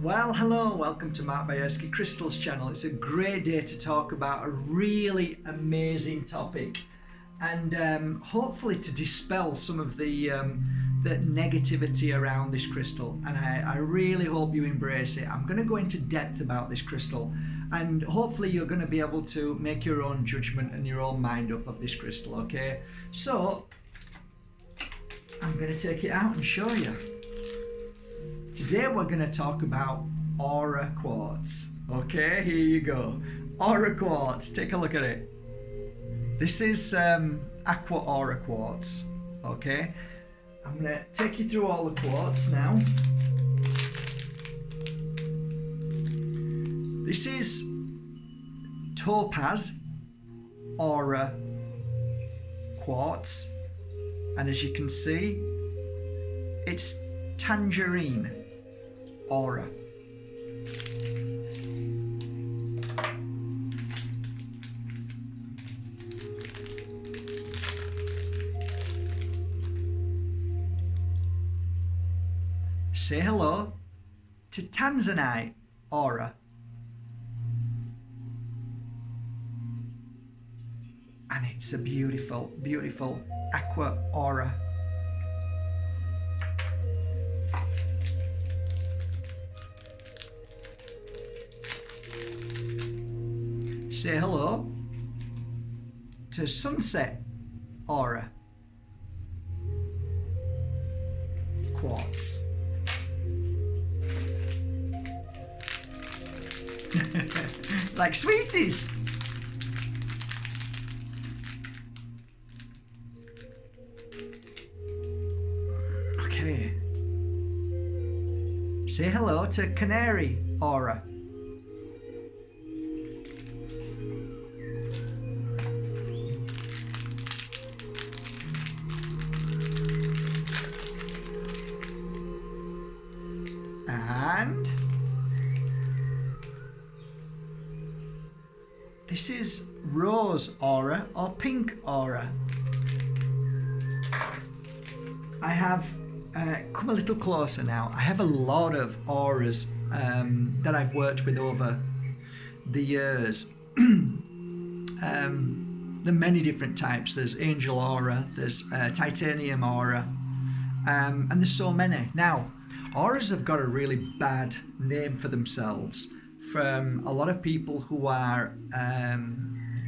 Well, hello, welcome to Mark Bajerski Crystals channel. It's a great day to talk about a really amazing topic and hopefully to dispel some of the negativity around this crystal, and I really hope you embrace it. I'm going to go into depth about this crystal and hopefully you're going to be able to make your own judgment and your own mind up of this crystal, okay? So I'm going to take it out and show you. Today we're going to talk about aura quartz. Okay, here you go. Aura quartz, take a look at it. This is aqua aura quartz. Okay, I'm going to take you through all the quartz now. This is topaz aura quartz, and as you can see, it's tangerine aura. Say hello to tanzanite aura. And it's a beautiful, beautiful aqua aura. Say hello to sunset aura quartz. Like sweeties. Okay. Say hello to canary aura. And this is rose aura or pink aura. I have come a little closer now. I have a lot of auras that I've worked with over the years. There are many different types. There's angel aura, there's titanium aura, and there's so many. Now, auras have got a really bad name for themselves from a lot of people who are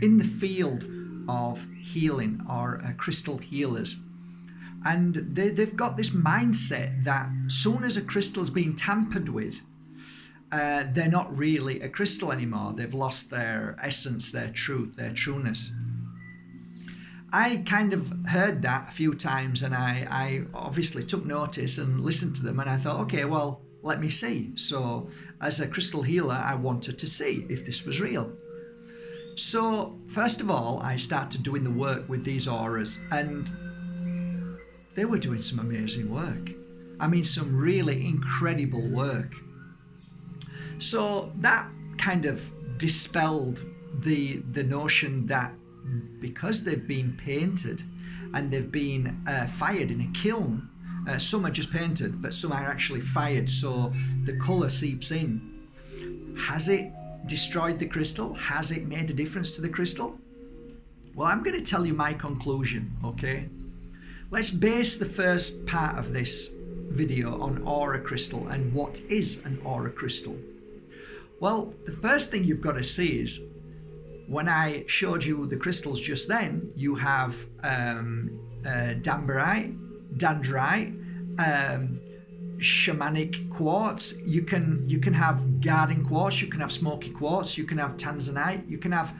in the field of healing or crystal healers. And they've got this mindset that soon as a crystal's been tampered with, they're not really a crystal anymore. They've lost their essence, their truth, their trueness. I kind of heard that a few times, and I obviously took notice and listened to them, and I thought, okay, well, let me see. So as a crystal healer, I wanted to see if this was real. So first of all, I started doing the work with these auras, and they were doing some amazing work. I mean, some really incredible work. So that kind of dispelled the notion that because they've been painted and they've been fired in a kiln, some are just painted, but some are actually fired, so the colour seeps in. Has it destroyed the crystal? Has it made a difference to the crystal? Well, I'm going to tell you my conclusion, okay? Let's base the first part of this video on aura crystal and what is an aura crystal. Well, the first thing you've got to see is when I showed you the crystals just then, you have dendrite, shamanic quartz. You can have garden quartz, you can have smoky quartz, you can have tanzanite, you can have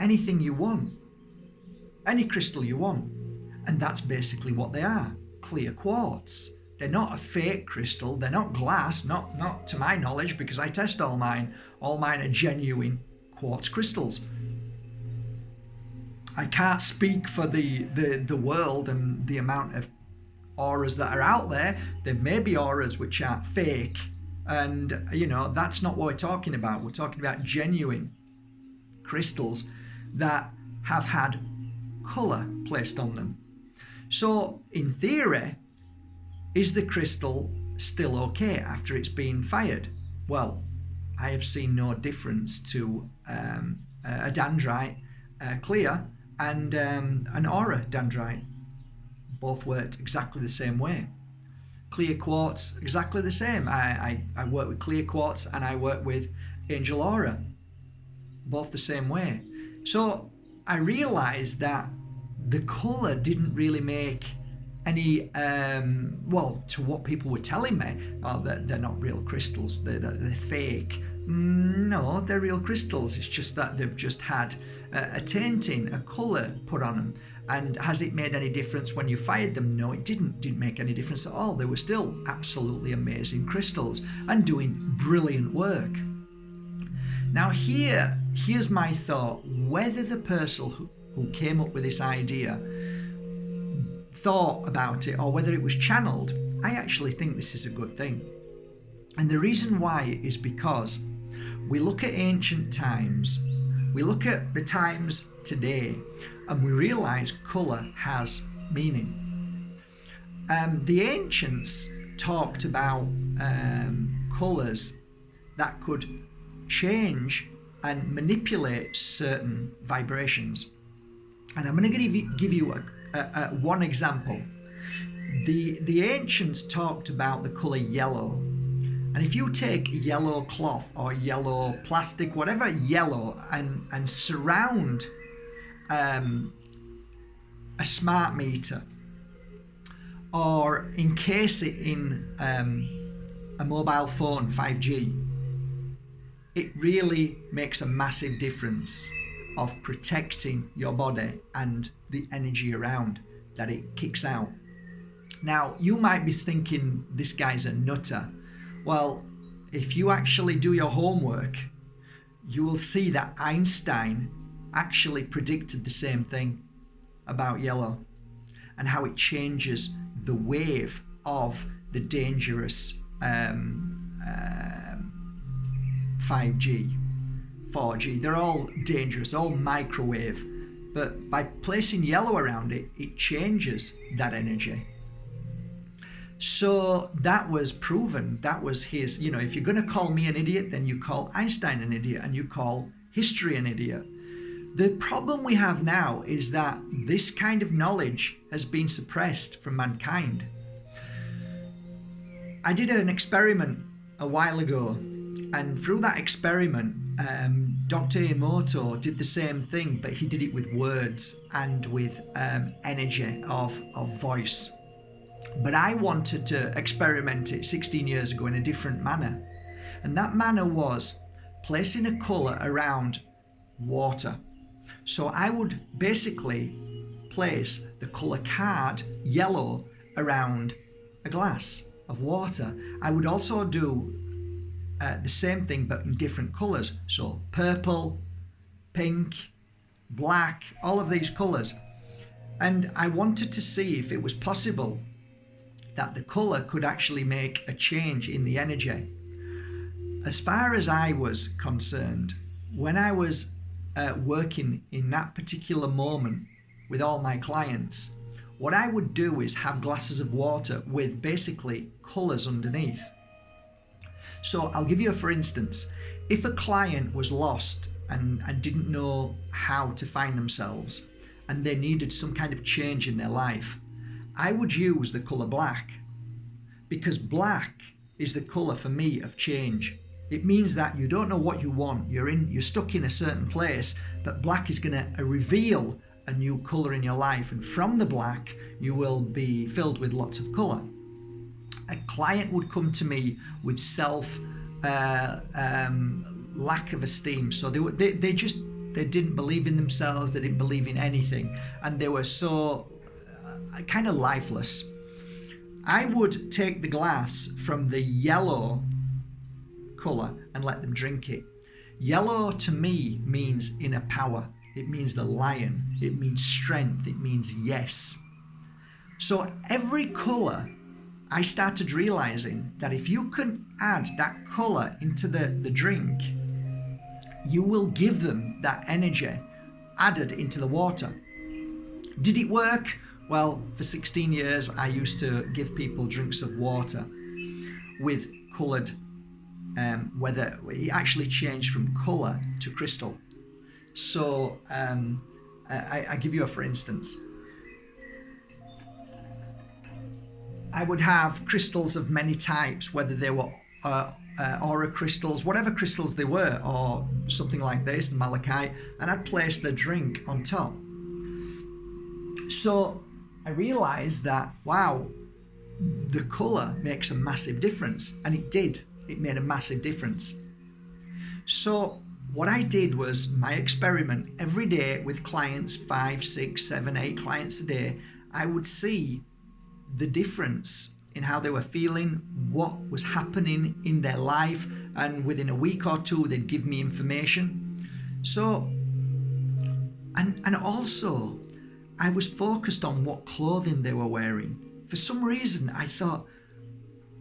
anything you want, any crystal you want. And that's basically what they are, clear quartz. They're not a fake crystal, they're not glass, not to my knowledge, because I test all mine. All mine are genuine quartz crystals. I can't speak for the world and the amount of auras that are out there. There may be auras which are fake, and you know, that's not what we're talking about. We're talking about genuine crystals that have had colour placed on them. So in theory, is the crystal still okay after it's been fired? Well, I have seen no difference to a dendrite clear and an aura dendrite. Both worked exactly the same way. Clear quartz, exactly the same. I work with clear quartz and I work with angel aura, both the same way. So I realized that the color didn't really make any, well, to what people were telling me, oh, they're not real crystals, they're fake. No, they're real crystals. It's just that they've just had a tainting, a colour put on them. And has it made any difference when you fired them? No, it didn't make any difference at all. They were still absolutely amazing crystals and doing brilliant work. Now here's my thought. Whether the person who came up with this idea thought about it or whether it was channeled, I actually think this is a good thing. And the reason why is because we look at ancient times, we look at the times today, and we realize colour has meaning. The ancients talked about colours that could change and manipulate certain vibrations. And I'm going to give you one example. The ancients talked about the colour yellow. And if you take yellow cloth or yellow plastic, whatever yellow, and surround a smart meter or encase it in a mobile phone, 5G, it really makes a massive difference of protecting your body and the energy around that it kicks out. Now, you might be thinking this guy's a nutter. Well, if you actually do your homework, you will see that Einstein actually predicted the same thing about yellow and how it changes the wave of the dangerous 5G, 4G. They're all dangerous, all microwave. But by placing yellow around it, it changes that energy. So that was proven. That was his, if you're going to call me an idiot, then you call Einstein an idiot and you call history an idiot. The problem we have now is that this kind of knowledge has been suppressed from mankind. I did an experiment a while ago, and through that experiment, Dr. Emoto did the same thing, but he did it with words and with energy of voice. But I wanted to experiment it 16 years ago in a different manner. And that manner was placing a colour around water. So I would basically place the colour card yellow around a glass of water. I would also do the same thing but in different colours. So purple, pink, black, all of these colours. And I wanted to see if it was possible that the colour could actually make a change in the energy. As far as I was concerned, when I was working in that particular moment with all my clients, what I would do is have glasses of water with basically colours underneath. So I'll give you a for instance. If a client was lost and didn't know how to find themselves and they needed some kind of change in their life, I would use the colour black, because black is the colour for me of change. It means that you don't know what you want, you're stuck in a certain place, but black is going to reveal a new colour in your life, and from the black you will be filled with lots of colour. A client would come to me with lack of esteem, so they didn't believe in themselves, they didn't believe in anything, and they were so kind of lifeless. I would take the glass from the yellow colour and let them drink it. Yellow to me means inner power. It means the lion. It means strength. It means yes. So every colour, I started realising that if you can add that colour into the drink, you will give them that energy added into the water. Did it work? Well, for 16 years, I used to give people drinks of water. with coloured, whether it actually changed from colour to crystal. So I give you a for instance. I would have crystals of many types, whether they were aura crystals, whatever crystals they were, or something like this, the malachite, and I'd place the drink on top. So I realised that, wow, the colour makes a massive difference, and it did. It made a massive difference. So what I did was my experiment every day with clients, 5, 6, 7, 8 clients a day. I would see the difference in how they were feeling, what was happening in their life, and within a week or two they'd give me information. So, and also I was focused on what clothing they were wearing. For some reason I thought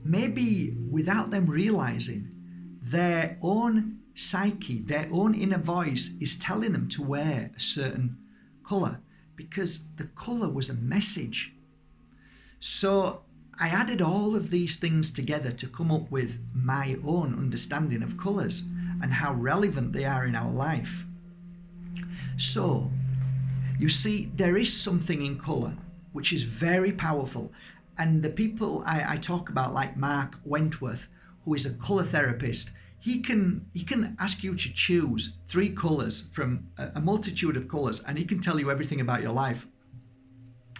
maybe without them realizing, their own psyche, their own inner voice is telling them to wear a certain colour, because the colour was a message. So I added all of these things together to come up with my own understanding of colours and how relevant they are in our life. So you see, there is something in colour which is very powerful, and the people I talk about, like Mark Wentworth, who is a colour therapist, he can ask you to choose 3 colours from a multitude of colours, and he can tell you everything about your life.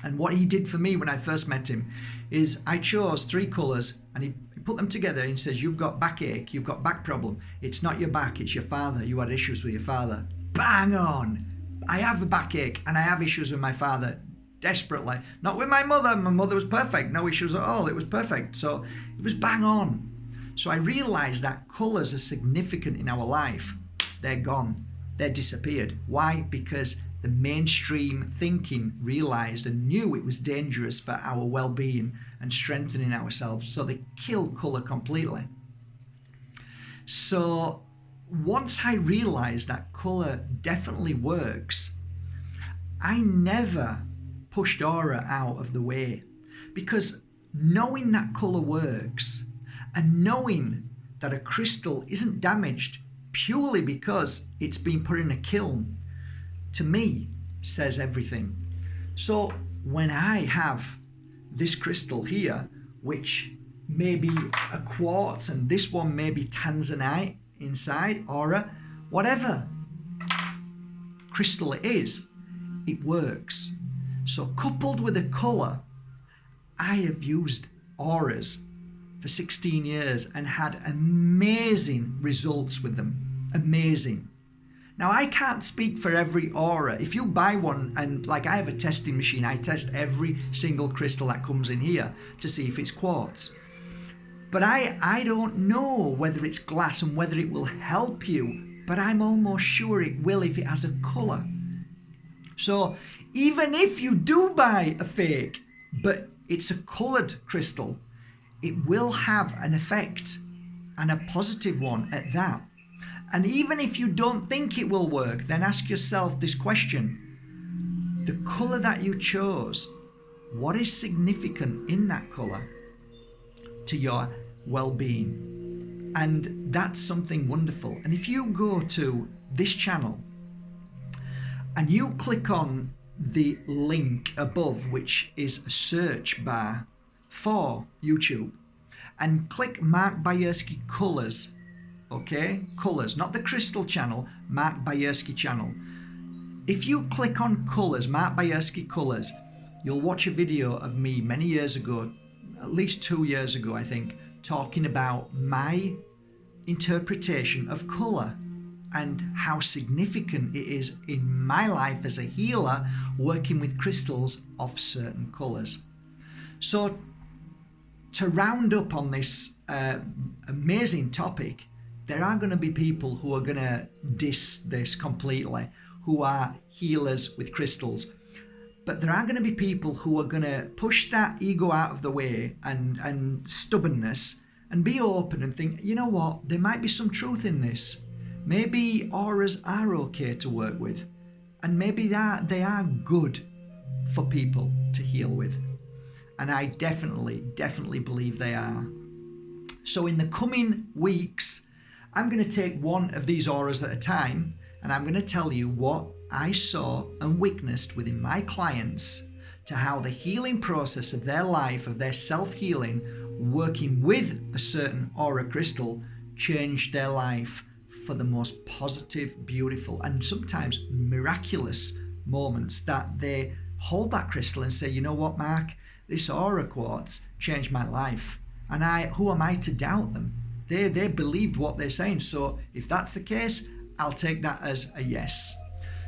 And what he did for me when I first met him is I chose 3 colours, and he put them together and he says, you've got backache, you've got back problem. It's not your back, it's your father. You had issues with your father. Bang on! I have a backache and I have issues with my father desperately. Not with my mother. My mother was perfect. No issues at all. It was perfect. So it was bang on. So I realised that colours are significant in our life. They're gone. They're disappeared. Why? Because the mainstream thinking realised and knew it was dangerous for our well-being and strengthening ourselves. So they killed colour completely. So once I realised that colour definitely works, I never pushed aura out of the way, because knowing that colour works and knowing that a crystal isn't damaged purely because it's been put in a kiln, to me, says everything. So when I have this crystal here, which may be a quartz, and this one may be tanzanite inside, aura, whatever crystal it is, it works. So coupled with a colour, I have used auras for 16 years and had amazing results with them. Amazing. Now, I can't speak for every aura. If you buy one, and like I have a testing machine, I test every single crystal that comes in here to see if it's quartz. But I don't know whether it's glass and whether it will help you, but I'm almost sure it will if it has a colour. So even if you do buy a fake, but it's a coloured crystal, it will have an effect, and a positive one at that. And even if you don't think it will work, then ask yourself this question. The colour that you chose, what is significant in that colour to your well-being? And that's something wonderful. And if you go to this channel and you click on the link above, which is a search bar for YouTube, and click Mark Bajerski Colours, okay? Colours, not the Crystal channel, Mark Bajerski channel. If you click on Colours, Mark Bajerski Colours, you'll watch a video of me many years ago, at least 2 years ago, I think, talking about my interpretation of colour and how significant it is in my life as a healer working with crystals of certain colours. So to round up on this amazing topic, there are going to be people who are going to diss this completely, who are healers with crystals. But there are going to be people who are going to push that ego out of the way and stubbornness and be open and think, you know what, there might be some truth in this. Maybe auras are okay to work with, and maybe that they are good for people to heal with. And I definitely believe they are. So in the coming weeks, I'm going to take one of these auras at a time, and I'm going to tell you what I saw and witnessed within my clients, to how the healing process of their life, of their self-healing, working with a certain aura crystal, changed their life for the most positive, beautiful, and sometimes miraculous moments, that they hold that crystal and say, you know what, Mark, this aura quartz changed my life. And who am I to doubt them? They believed what they're saying. So if that's the case, I'll take that as a yes.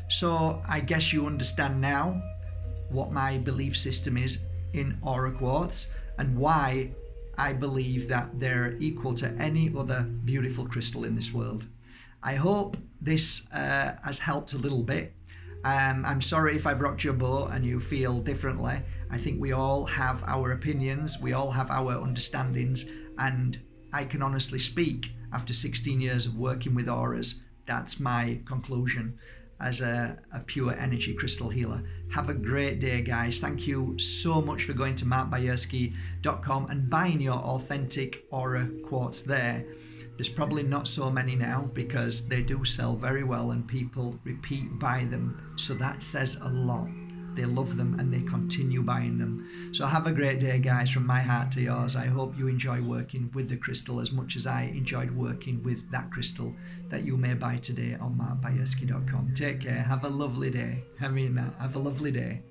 So I guess you understand now what my belief system is in aura quartz and why I believe that they're equal to any other beautiful crystal in this world. I hope this has helped a little bit. I'm sorry if I've rocked your boat and you feel differently. I think we all have our opinions, we all have our understandings, and I can honestly speak, after 16 years of working with auras, that's my conclusion as a pure energy crystal healer. Have a great day, guys. Thank you so much for going to markbajerski.com and buying your authentic aura quartz there. There's probably not so many now because they do sell very well and people repeat buy them. So that says a lot. They love them and they continue buying them. So have a great day, guys, from my heart to yours. I hope you enjoy working with the crystal as much as I enjoyed working with that crystal that you may buy today on markbajerski.com. Take care. Have a lovely day. I mean that. Have a lovely day.